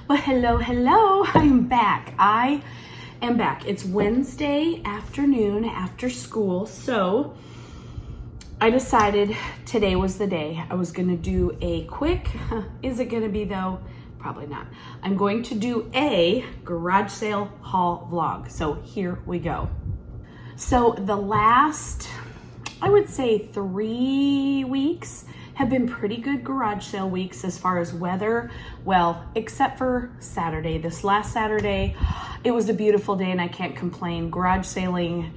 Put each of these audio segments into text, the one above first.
Well, hello, I'm back. I am back. It's Wednesday afternoon after school, so I decided today was the day. I was gonna do a quick, is it gonna be though? Probably not. I'm going to do a garage sale haul vlog. So here we go. So the last, I would say 3 weeks have been pretty good garage sale weeks as far as weather. Well, except for Saturday. This last Saturday, it was a beautiful day and I can't complain. Garage sailing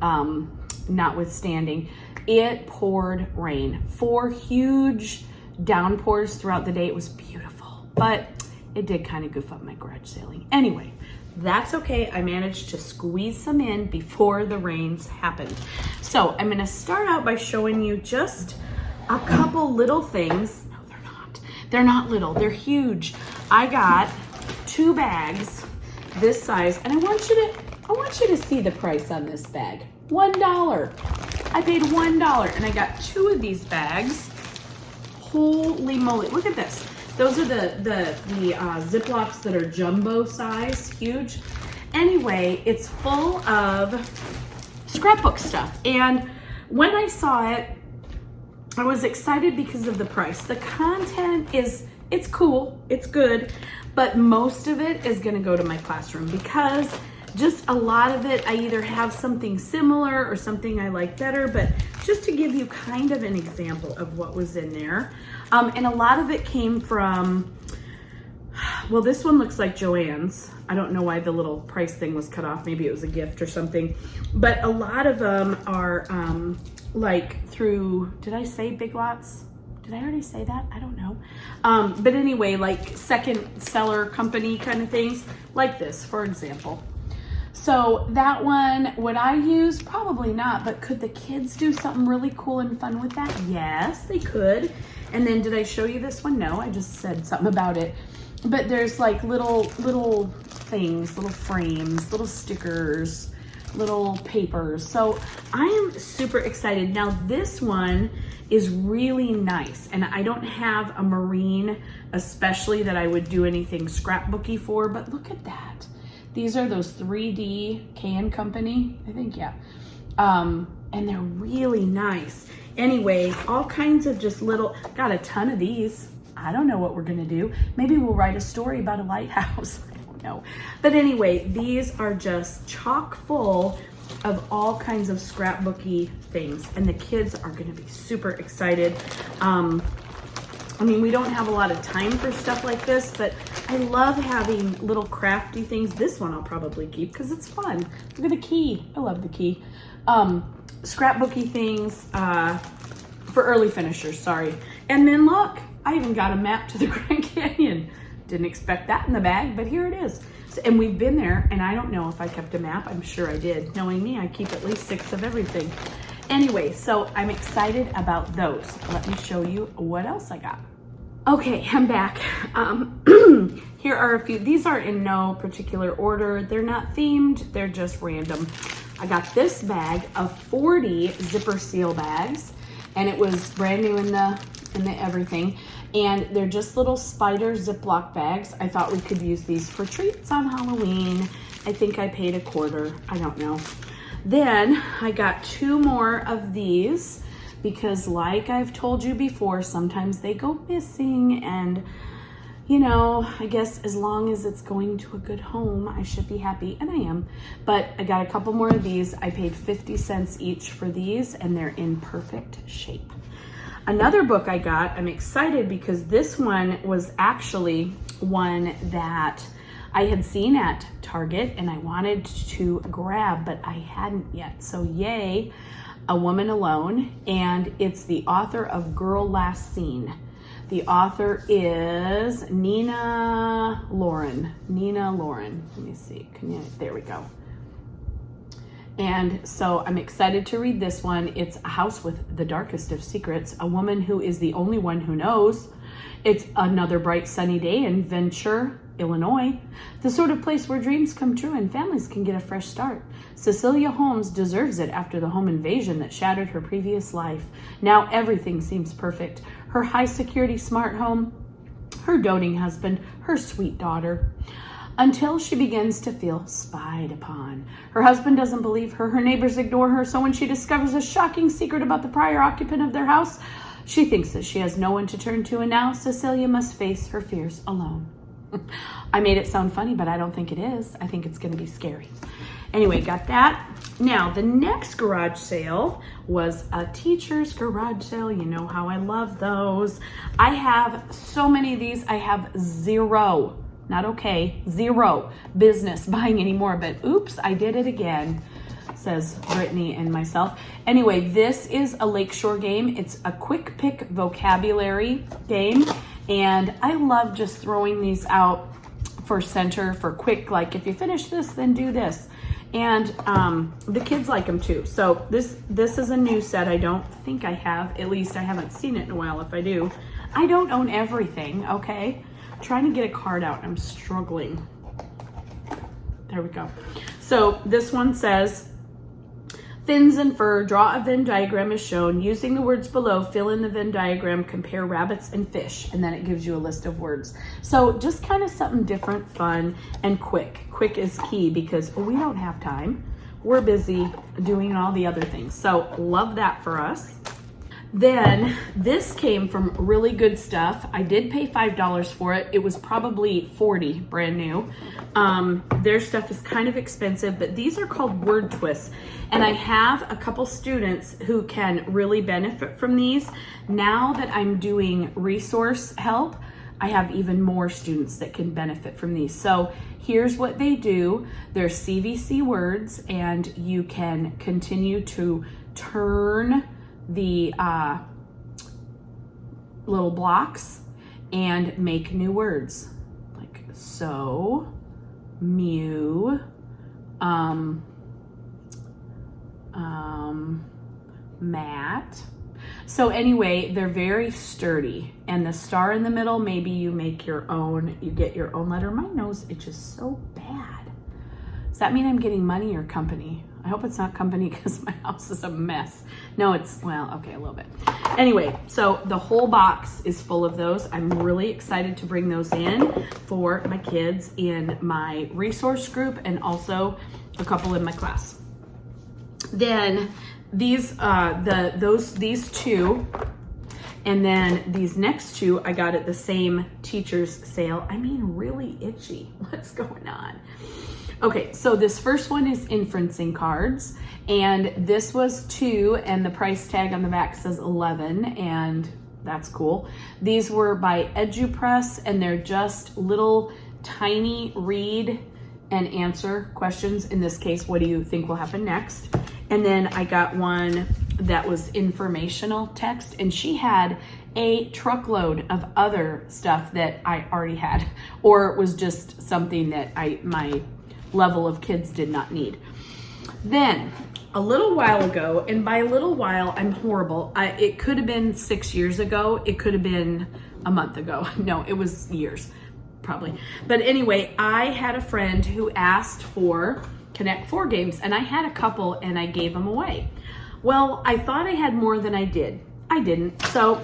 notwithstanding, it poured rain. 4 huge downpours throughout the day. It was beautiful, but it did kind of goof up my garage sailing. Anyway, that's okay. I managed to squeeze some in before the rains happened. So I'm gonna start out by showing you just a couple little things. No, they're not. They're not little, they're huge. I got 2 bags this size, and I want you to see the price on this bag. $1. I paid $1 and I got 2 of these bags. Holy moly, look at this. Those are the Ziplocs that are jumbo size, huge. Anyway, it's full of scrapbook stuff. And when I saw it, I was excited because of the price. The content it's cool, it's good, but most of it is gonna go to my classroom because just a lot of it, I either have something similar or something I like better, but just to give you kind of an example of what was in there. And a lot of it came from, well, this one looks like Joann's. I don't know why the little price thing was cut off. Maybe it was a gift or something. But a lot of them are like through, did I say Big Lots? Did I already say that? I don't know. But anyway, like second seller company kind of things, like this, for example. So that one, would I use? Probably not, but could the kids do something really cool and fun with that? Yes, they could. And then did I show you this one? No, I just said something about it. But there's like little things, little frames, little stickers, little papers. So I am super excited. Now this one is really nice, and I don't have a marine especially that I would do anything scrapbooky for, but look at that. These are those 3D Can Company, I think, yeah. And they're really nice. Anyway, all kinds of just little, got a ton of these. I don't know what we're gonna do. Maybe we'll write a story about a lighthouse. I don't know. But anyway, these are just chock full of all kinds of scrapbooky things, and the kids are gonna be super excited. I mean, we don't have a lot of time for stuff like this, but I love having little crafty things. This one I'll probably keep because it's fun. Look at the key. I love the key. Scrapbooky things for early finishers, sorry. And then look, I even got a map to the Grand Canyon. Didn't expect that in the bag, but here it is. So, and we've been there, and I don't know if I kept a map. I'm sure I did. Knowing me, I keep at least 6 of everything. Anyway, so I'm excited about those. Let me show you what else I got. Okay, I'm back. Here are a few. These are in no particular order. They're not themed, they're just random. I got this bag of 40 zipper seal bags, and it was brand new in the everything. And they're just little spider Ziploc bags. I thought we could use these for treats on Halloween. I think I paid $0.25, I don't know. Then I got 2 more of these because, like I've told you before, sometimes they go missing, and you know, I guess as long as it's going to a good home, I should be happy, and I am. But I got a couple more of these. I paid 50 cents each for these, and they're in perfect shape. Another book I got, I'm excited because this one was actually one that I had seen at Target and I wanted to grab, but I hadn't yet. So yay, A Woman Alone, and it's the author of Girl Last Seen. The author is Nina Lauren. Let me see, there we go. And so I'm excited to read this one. It's A House with the Darkest of Secrets, a woman who is the only one who knows. It's another bright sunny day in Venture, Illinois, the sort of place where dreams come true and families can get a fresh start. Cecilia Holmes deserves it after the home invasion that shattered her previous life. Now everything seems perfect. Her high security smart home her doting husband, her sweet daughter, until she begins to feel spied upon. Her husband doesn't believe her. Her neighbors ignore her. So when she discovers a shocking secret about the prior occupant of their house, she thinks that she has no one to turn to, and now Cecilia must face her fears alone. I made it sound funny, but I don't think it is. I think it's going to be scary. Anyway, got that. Now, the next garage sale was a teacher's garage sale. You know how I love those. I have so many of these. I have zero business buying anymore, but oops, I did it again, says Brittany and myself. Anyway, this is a Lakeshore game. It's a quick pick vocabulary game, and I love just throwing these out for center, for quick, like if you finish this, then do this. And the kids like them too. So this is a new set. I don't think I have, at least I haven't seen it in a while. If I do, I don't own everything, okay? Trying to get a card out. I'm struggling. There we go. So this one says, fins and fur, draw a Venn diagram as shown. Using the words below, fill in the Venn diagram, compare rabbits and fish. And then it gives you a list of words. So just kind of something different, fun, and quick. Quick is key because we don't have time. We're busy doing all the other things. So love that for us. Then this came from Really Good Stuff. I did pay $5 for it. It was probably $40 brand new. Their stuff is kind of expensive, but these are called word twists. And I have a couple students who can really benefit from these. Now that I'm doing resource help, I have even more students that can benefit from these. So here's what they do. They're CVC words, and you can continue to turn the little blocks and make new words, like so, mew, mat. So anyway, they're very sturdy, and the star in the middle, maybe you make your own, you get your own letter. My nose itches so bad. Does that mean I'm getting money or company? I hope it's not company because my house is a mess. No, it's, well, okay, a little bit. Anyway, so the whole box is full of those. I'm really excited to bring those in for my kids in my resource group and also a couple in my class. Then these, these two, and then these next two I got at the same teacher's sale. I mean, really itchy. What's going on? Okay, so this first one is inferencing cards, and this was 2, and the price tag on the back says 11, and that's cool. These were by EduPress, and they're just little tiny read and answer questions. In this case, what do you think will happen next? And then I got one that was informational text, and she had a truckload of other stuff that I already had, or it was just something that my level of kids did not need. Then a little while ago, and by a little while, I'm horrible. It could have been 6 years ago. It could have been a month ago. No, it was years, probably. But anyway, I had a friend who asked for Connect 4 games, and I had a couple, and I gave them away. Well, I thought I had more than I did. I didn't. So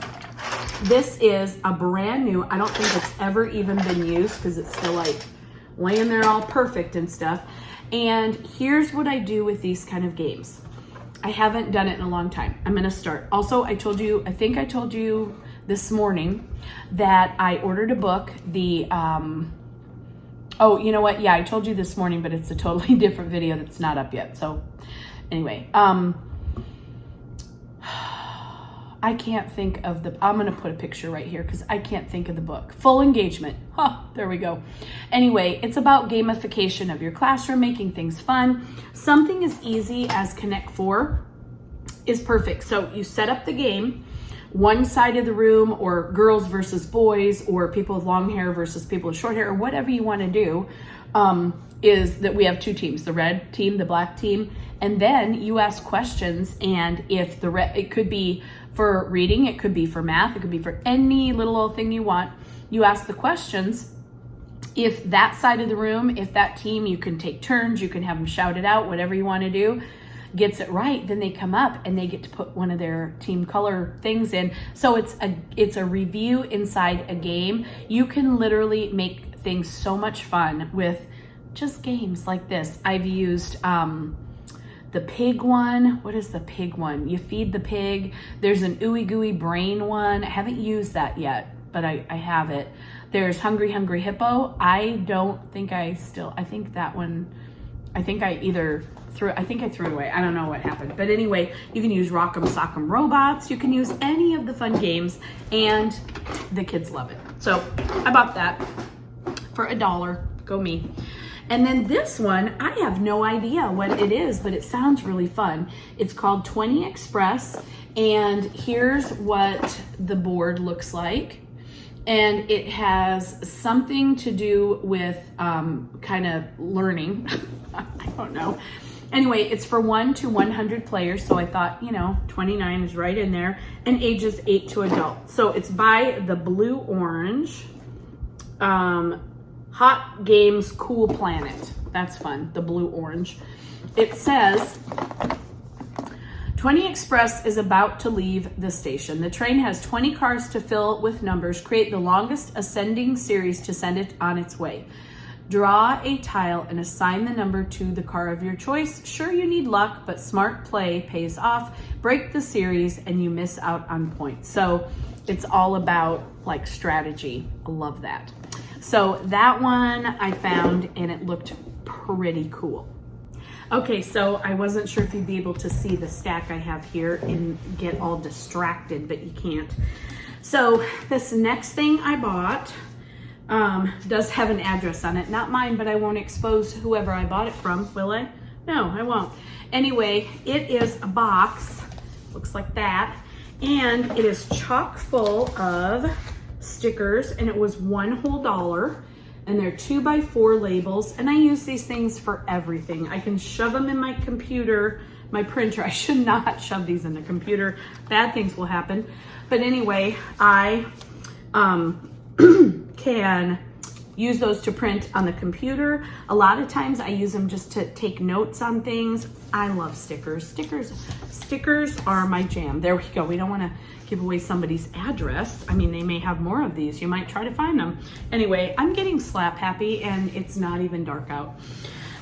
this is a brand new, I don't think it's ever even been used because it's still like laying there all perfect and stuff. And here's what I do with these kind of games. I haven't done it in a long time. I'm gonna start. Also, I think I told you this morning that I ordered a book, oh, you know what? Yeah, I told you this morning, but it's a totally different video that's not up yet. So anyway, I can't think of I'm going to put a picture right here because I can't think of the book. Full Engagement. Huh, there we go. Anyway, it's about gamification of your classroom, making things fun. Something as easy as Connect 4 is perfect. So you set up the game, one side of the room, or girls versus boys, or people with long hair versus people with short hair, or whatever you want to do, is that we have 2 teams, the red team, the black team, and then you ask questions, and if it could be for reading, it could be for math, it could be for any little old thing you want. You ask the questions. If that side of the room, if that team, you can take turns, you can have them shout it out, whatever you want to do. gets it right, then they come up and they get to put one of their team color things in. So it's a review inside a game. You can literally make things so much fun with just games like this. I've used the pig one. What is the pig one? You feed the pig. There's an ooey gooey brain one. I haven't used that yet, but I have it. There's Hungry Hungry Hippo. I think I threw it away. I don't know what happened. But anyway, you can use Rock'em Sock'em Robots. You can use any of the fun games, and the kids love it. So I bought that for $1. Go me. And then this one, I have no idea what it is, but it sounds really fun. It's called 20 Express, and here's what the board looks like. And it has something to do with kind of learning. I don't know. Anyway, it's for 1 to 100 players. So I thought, 29 is right in there, and ages 8 to adult. So it's by the Blue Orange. Hot Games Cool Planet. That's fun, the Blue Orange. It says, 20 Express is about to leave the station. The train has 20 cars to fill with numbers. Create the longest ascending series to send it on its way. Draw a tile and assign the number to the car of your choice. Sure, you need luck, but smart play pays off. Break the series and you miss out on points. So it's all about like strategy. I love that. So that one I found and it looked pretty cool. Okay, so I wasn't sure if you'd be able to see the stack I have here and get all distracted, but you can't. So this next thing I bought does have an address on it. Not mine, but I won't expose whoever I bought it from, will I? No, I won't. Anyway, it is a box, looks like that, and it is chock full of stickers, and it was $1 whole. And they're 2x4 labels, and I use these things for everything. I can shove them in my computer, my printer. I should not shove these in the computer. Bad things will happen. But anyway, I can use those to print on the computer. A lot of times I use them just to take notes on things. I love stickers. Stickers are my jam. There we go. We don't want to give away somebody's address. I mean, they may have more of these. You might try to find them. Anyway, I'm getting slap happy and it's not even dark out.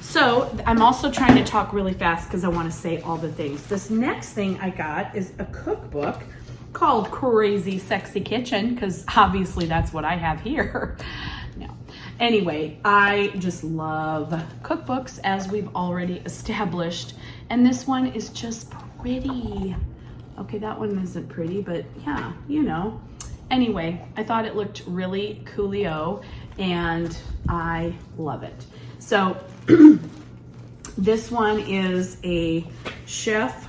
So I'm also trying to talk really fast because I want to say all the things. This next thing I got is a cookbook called Crazy Sexy Kitchen, because obviously that's what I have here. No. Anyway, I just love cookbooks, as we've already established. And this one is just pretty. Okay, that one isn't pretty, but yeah, Anyway, I thought it looked really coolio, and I love it. So this one is a chef,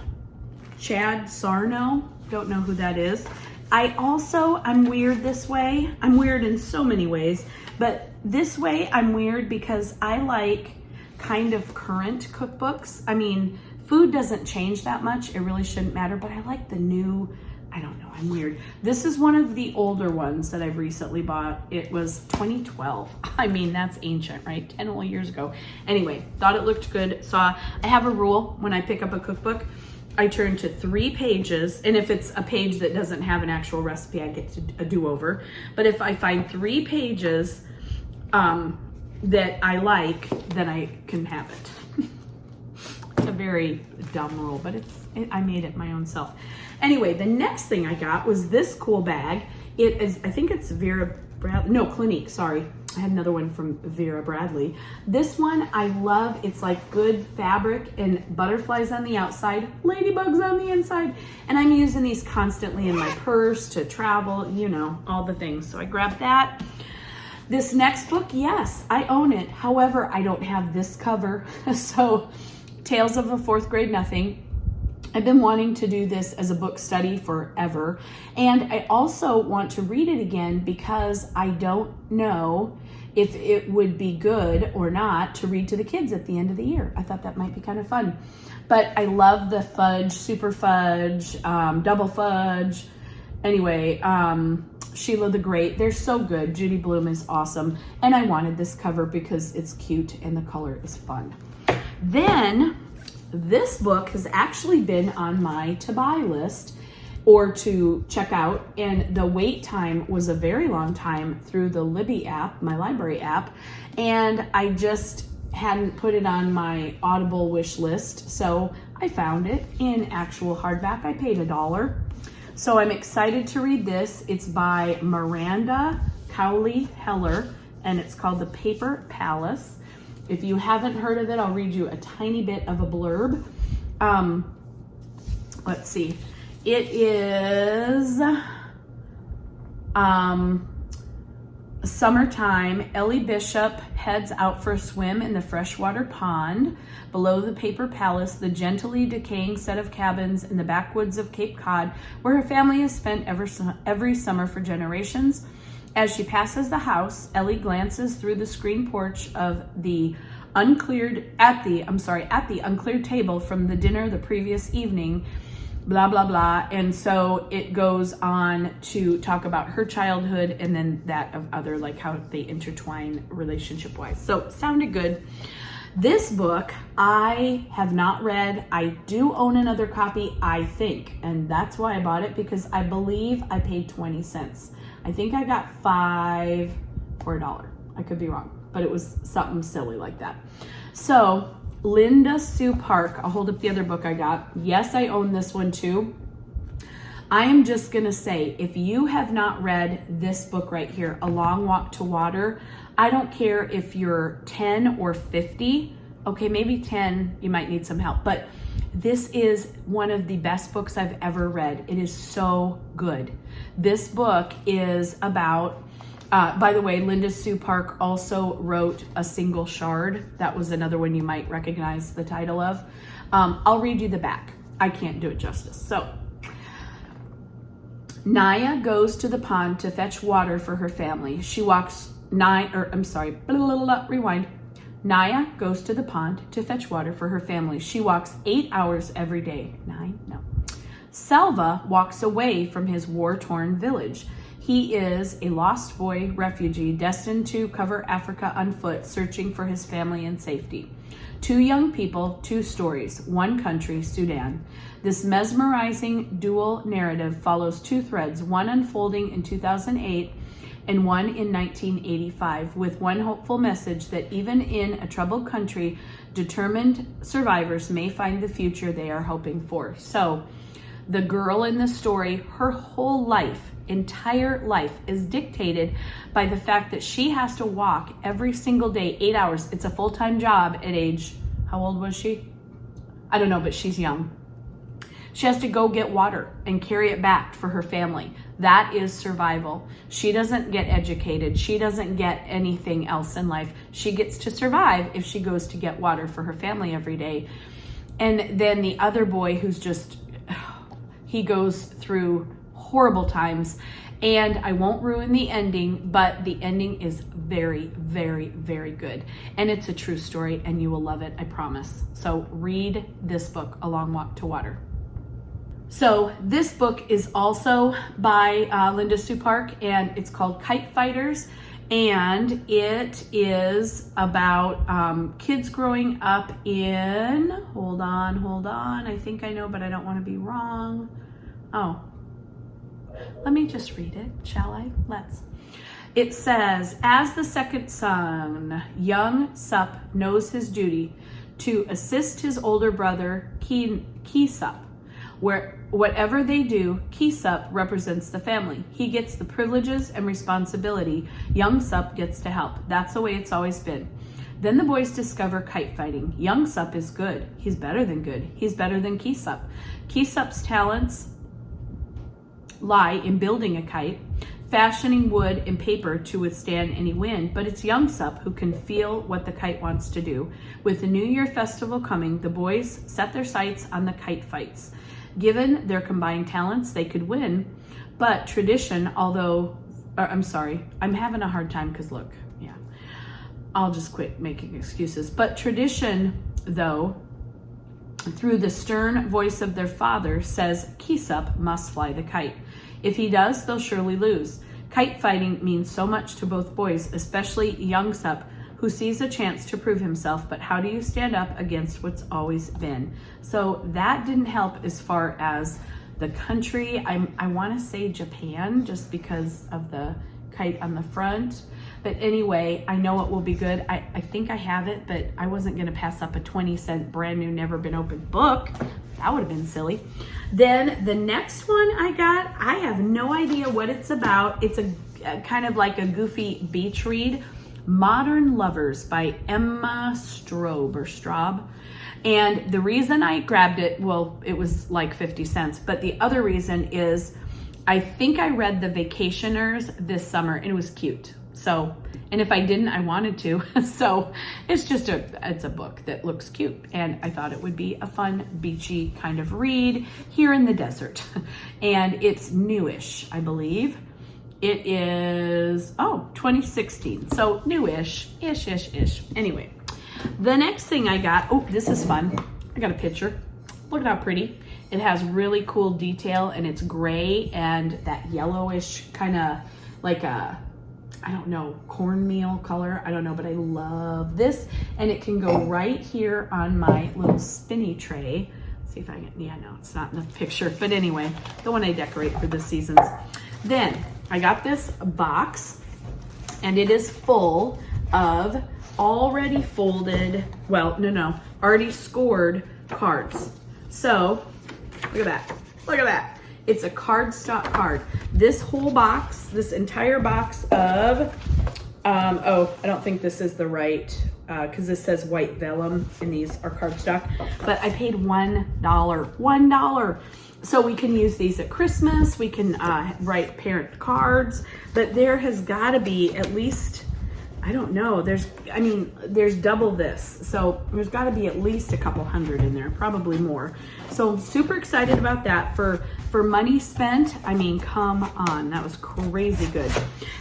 Chad Sarno. Don't know who that is. I'm weird this way. I'm weird in so many ways, but this way I'm weird because I like kind of current cookbooks. I mean, food doesn't change that much. It really shouldn't matter, but I like the new, I don't know, I'm weird. This is one of the older ones that I've recently bought. It was 2012. I mean, that's ancient, right? 10 whole years ago. Anyway, thought it looked good. So I have a rule when I pick up a cookbook. I turn to 3 pages, and if it's a page that doesn't have an actual recipe, I get a do-over. But if I find 3 pages that I like, then I can have it. It's a very dumb rule, but I made it my own self. Anyway, the next thing I got was this cool bag. It is, I think it's Vera Bradley, no, Clinique, sorry. I had another one from Vera Bradley. This one I love. It's like good fabric and butterflies on the outside, ladybugs on the inside. And I'm using these constantly in my purse to travel, all the things. So I grabbed that. This next book, yes, I own it. However, I don't have this cover. So Tales of a Fourth Grade Nothing. I've been wanting to do this as a book study forever. And I also want to read it again because I don't know if it would be good or not to read to the kids at the end of the year. I thought that might be kind of fun. But I love the fudge, super fudge, double fudge. Anyway, Sheila the Great. They're so good. Judy Blume is awesome. And I wanted this cover because it's cute and the color is fun. Then This book has actually been on my to buy list or to check out, and the wait time was a very long time through the Libby app, my library app, and I just hadn't put it on my Audible wish list, so I found it in actual hardback. I paid $1. So I'm excited to read this. It's by Miranda Cowley Heller, and it's called The Paper Palace. If you haven't heard of it, I'll read you a tiny bit of a blurb. Let's see. It is summertime. Ellie Bishop heads out for a swim in the freshwater pond below the Paper Palace, the gently decaying set of cabins in the backwoods of Cape Cod, where her family has spent every summer for generations. As she passes the house, Ellie glances through the screen porch of the uncleared table from the dinner the previous evening, blah, blah, blah. And so it goes on to talk about her childhood and then that of other, like how they intertwine relationship wise. So sounded good. This book I have not read. I do own another copy, I think, and that's why I bought it, because I believe I paid 20 cents. I think I got 5 for $1. I could be wrong, but it was something silly like that. So Linda Sue Park, I'll hold up the other book I got. Yes, I own this one too. I am just gonna say, if you have not read this book right here, A Long Walk to Water, I don't care if you're 10 or 50. Okay, maybe 10, you might need some help, but this is one of the best books I've ever read. It is so good. This book is about, by the way, Linda Sue Park also wrote A Single Shard. That was another one you might recognize the title of. I'll read you the back. I can't do it justice. So, Naya goes to the pond to fetch water for her family. She walks rewind. Naya goes to the pond to fetch water for her family. She walks 8 hours every day. 9? No. Selva walks away from his war-torn village. He is a lost boy refugee destined to cover Africa on foot, searching for his family and safety. 2 young people, 2 stories, 1 country, Sudan. This mesmerizing dual narrative follows 2 threads, one unfolding in 2008 and one in 1985, with one hopeful message that even in a troubled country, determined survivors may find the future they are hoping for. So the girl in the story, her whole life, entire life, is dictated by the fact that she has to walk every single day, 8 hours. It's a full-time job at age, how old was she? I don't know, but she's young. She has to go get water and carry it back for her family. That is survival. She doesn't get educated. She doesn't get anything else in life. She gets to survive if she goes to get water for her family every day. And then the other boy who's just, he goes through horrible times. And I won't ruin the ending, but the ending is very, very, very good. And it's a true story and you will love it, I promise. So read this book, A Long Walk to Water. So this book is also by Linda Sue Park, and it's called Kite Fighters, and it is about kids growing up in, hold on, I think I know, but I don't want to be wrong. Oh, let me just read it, shall I? Let's. It says, as the second son, young Sup knows his duty to assist his older brother, Kisup. Whatever they do, Kisup represents the family. He gets the privileges and responsibility. Young Sup gets to help. That's the way it's always been. Then the boys discover kite fighting. Young Sup is good. He's better than good. He's better than Kisup. Kisup's talents lie in building a kite, fashioning wood and paper to withstand any wind, but it's young Sup who can feel what the kite wants to do. With the New Year festival coming, the boys set their sights on the kite fights. Given their combined talents, they could win, but tradition, I'm having a hard time because look, yeah, I'll just quit making excuses. But tradition, though, through the stern voice of their father, says Kisup must fly the kite. If he does, they'll surely lose. Kite fighting means so much to both boys, especially young Sup, who sees a chance to prove himself, but how do you stand up against what's always been? So that didn't help as far as the country. I want to say Japan just because of the kite on the front. But anyway, I know it will be good. I think I have it, but I wasn't going to pass up a 20-cent brand new, never been opened book. That would have been silly. Then the next one I got, I have no idea what it's about. It's a kind of like a goofy beach read, Modern Lovers by Emma Straub. And the reason I grabbed it, well, it was like 50 cents, but the other reason is I think I read The Vacationers this summer and it was cute. So, and if I didn't, I wanted to. So it's a book that looks cute. And I thought it would be a fun, beachy kind of read here in the desert. And it's newish, I believe. It is, 2016. So newish, ish. Anyway, the next thing I got, this is fun. I got a picture. Look at how pretty. It has really cool detail and it's gray and that yellowish kind of like a, I don't know, cornmeal color. I don't know, but I love this. And it can go right here on my little spinny tray. Let's see if I can, yeah, no, it's not in the picture. But anyway, the one I decorate for the seasons. Then I got this box and it is full of already folded, already scored cards. So look at that. It's a cardstock card. This whole box, this entire box of, I don't think this is the right, because this says white vellum and these are cardstock, but I paid $1. So we can use these at Christmas. We can write parent cards, but there has got to be at least, I don't know, there's double this. So there's got to be at least a couple hundred in there, probably more. So I'm super excited about that for money spent. I mean, come on, that was crazy good.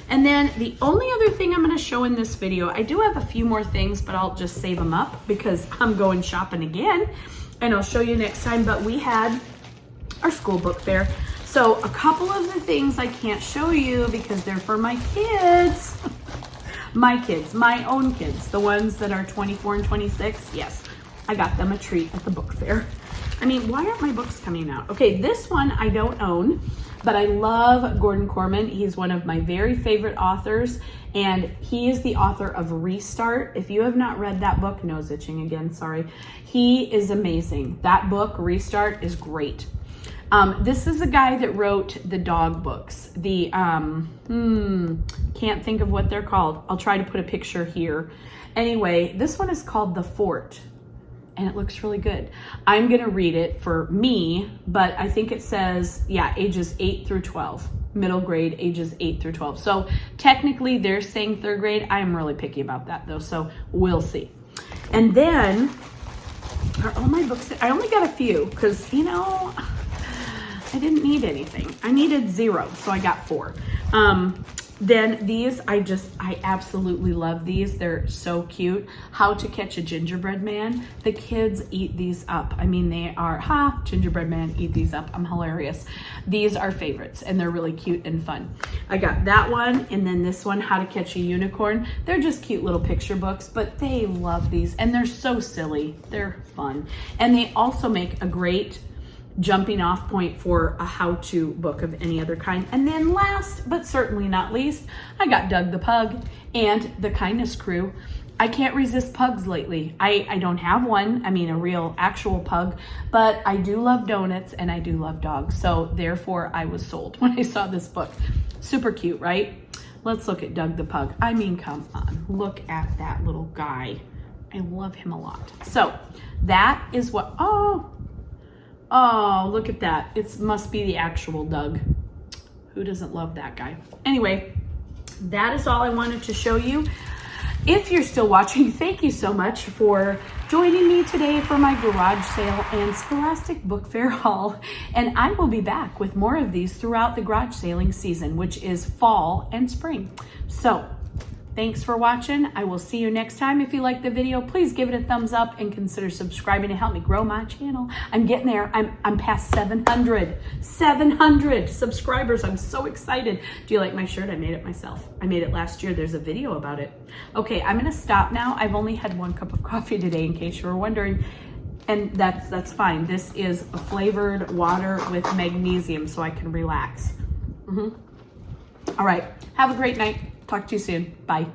And then the only other thing I'm going to show in this video, I do have a few more things, but I'll just save them up because I'm going shopping again and I'll show you next time. But we had our school book fair. So a couple of the things I can't show you because they're for my kids. My own kids, the ones that are 24 and 26. Yes, I got them a treat at the book fair. I mean, why aren't my books coming out? Okay, this one I don't own, but I love Gordon Korman. He's one of my very favorite authors, and he is the author of Restart. If you have not read that book, nose itching again, sorry. He is amazing. That book, Restart, is great. This is a guy that wrote the dog books. The, can't think of what they're called. I'll try to put a picture here. Anyway, this one is called The Fort, and it looks really good. I'm gonna read it for me, but I think it says, ages 8 through 12. Middle grade, ages 8 through 12. So technically they're saying third grade. I'm really picky about that though, so we'll see. And then, are all my books, I only got a few, because I didn't need anything. I needed 0, so I got 4. Then these, I absolutely love these. They're so cute. How to Catch a Gingerbread Man. The kids eat these up. I mean, they are, gingerbread man, eat these up. I'm hilarious. These are favorites, and they're really cute and fun. I got that one, and then this one, How to Catch a Unicorn. They're just cute little picture books, but they love these, and they're so silly. They're fun. And they also make a great jumping off point for a how-to book of any other kind. And then last, but certainly not least, I got Doug the Pug and The Kindness Crew. I can't resist pugs lately. I don't have one, a real actual pug, but I do love donuts and I do love dogs. So therefore I was sold when I saw this book. Super cute, right? Let's look at Doug the Pug. I mean, come on, look at that little guy. I love him a lot. So that is what, oh, look at that. It must be the actual Doug. Who doesn't love that guy? Anyway, that is all I wanted to show you. If you're still watching, thank you so much for joining me today for my garage sale and Scholastic Book Fair haul. And I will be back with more of these throughout the garage sailing season, which is fall and spring. So Thanks for watching. I will see you next time. If you like the video, please give it a thumbs up and consider subscribing to help me grow my channel. I'm getting there. I'm past 700 subscribers. I'm so excited. Do you like my shirt? I made it myself. I made it last year. There's a video about it. Okay, I'm gonna stop now. I've only had 1 cup of coffee today, in case you were wondering. And that's fine. This is a flavored water with magnesium, so I can relax. All right, have a great night. Talk to you soon. Bye.